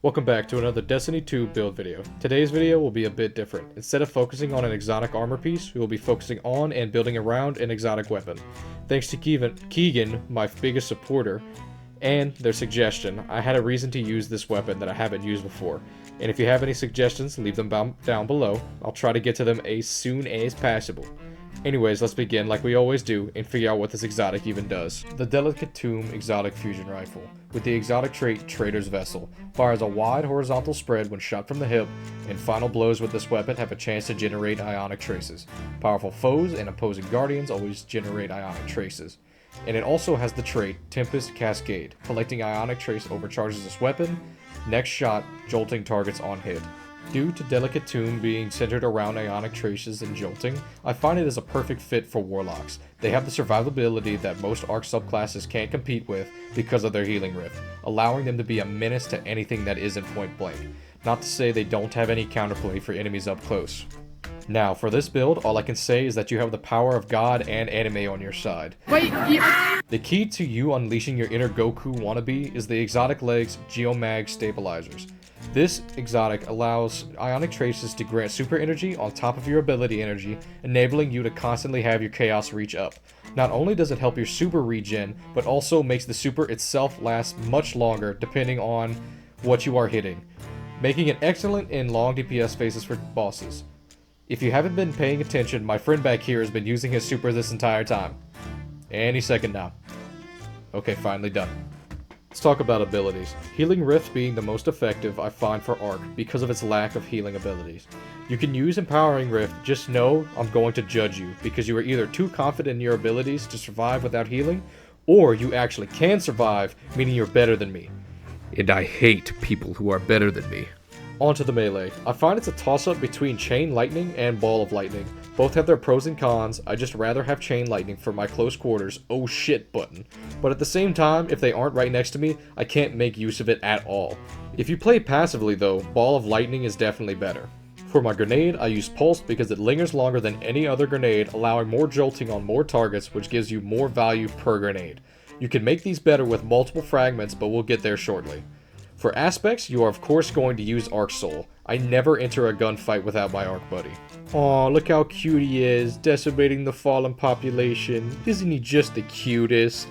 Welcome back to another Destiny 2 build video. Today's video will be a bit different. Instead of focusing on an exotic armor piece, we will be focusing on and building around an exotic weapon. Thanks to Keegan, my biggest supporter, and their suggestion, I had a reason to use this weapon that I haven't used before. And if you have any suggestions, leave them down below. I'll try to get to them as soon as possible. Anyways, let's begin like we always do and figure out what this exotic even does. The Delicate Tomb Exotic Fusion Rifle, with the exotic trait Trader's Vessel, fires a wide horizontal spread when shot from the hip, and final blows with this weapon have a chance to generate ionic traces. Powerful foes and opposing guardians always generate ionic traces. And it also has the trait Tempest Cascade. Collecting ionic trace overcharges this weapon. Next shot, jolting targets on hit. Due to Delicate Tomb being centered around ionic traces and jolting, I find it as a perfect fit for Warlocks. They have the survivability that most Arc subclasses can't compete with because of their healing rift, allowing them to be a menace to anything that isn't point blank. Not to say they don't have any counterplay for enemies up close. Now, for this build, all I can say is that you have the power of God and anime on your side. The key to you unleashing your inner Goku wannabe is the exotic legs Geomag stabilizers. This exotic allows ionic traces to grant super energy on top of your ability energy, enabling you to constantly have your chaos reach up. Not only does it help your super regen, but also makes the super itself last much longer depending on what you are hitting, making it excellent in long DPS phases for bosses. If you haven't been paying attention, my friend back here has been using his super this entire time. Any second now. Okay, finally done. Let's talk about abilities. Healing Rift being the most effective I find for Arc because of its lack of healing abilities. You can use Empowering Rift, just know I'm going to judge you because you are either too confident in your abilities to survive without healing, or you actually can survive, meaning you're better than me. And I hate people who are better than me. Onto the melee. I find it's a toss-up between Chain Lightning and Ball of Lightning. Both have their pros and cons. I just rather have Chain Lightning for my close quarters oh shit button. But at the same time, if they aren't right next to me, I can't make use of it at all. If you play passively though, Ball of Lightning is definitely better. For my grenade, I use Pulse because it lingers longer than any other grenade, allowing more jolting on more targets, which gives you more value per grenade. You can make these better with multiple fragments, but we'll get there shortly. For aspects, you are of course going to use Arc Soul. I never enter a gunfight without my Arc buddy. Aw, look how cute he is, decimating the fallen population. Isn't he just the cutest?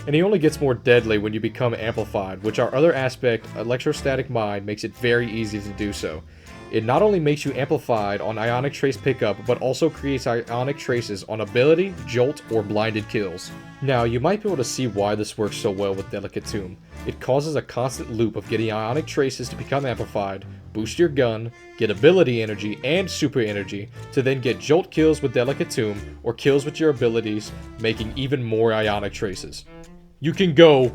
And he only gets more deadly when you become amplified, which our other aspect, Electrostatic Mind, makes it very easy to do so. It not only makes you amplified on Ionic Trace pickup, but also creates Ionic Traces on ability, jolt, or blinded kills. Now, you might be able to see why this works so well with Delicate Tomb. It causes a constant loop of getting Ionic Traces to become amplified, boost your gun, get ability energy and super energy, to then get jolt kills with Delicate Tomb, or kills with your abilities, making even more Ionic Traces. You can go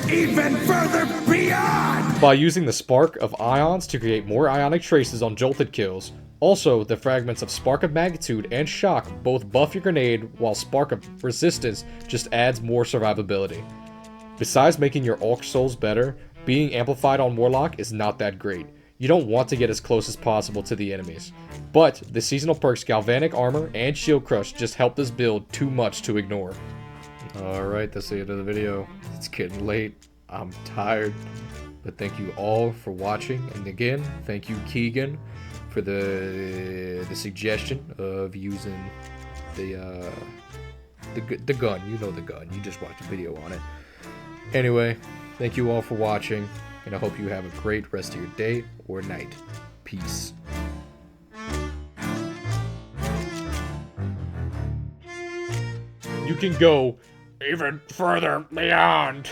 even further beyond by using the Spark of Ions to create more Ionic Traces on jolted kills. Also, the fragments of Spark of Magnitude and Shock both buff your grenade, while Spark of Resistance just adds more survivability. Besides making your Arc Souls better, being amplified on Warlock is not that great. You don't want to get as close as possible to the enemies. But the seasonal perks Galvanic Armor and Shield Crush just help this build too much to ignore. Alright, that's the end of the video. It's getting late. I'm tired. But thank you all for watching. And again, thank you Keegan for the suggestion of using the gun. You know the gun. You just watched a video on it. Anyway, thank you all for watching. And I hope you have a great rest of your day or night. Peace. You can go even further beyond.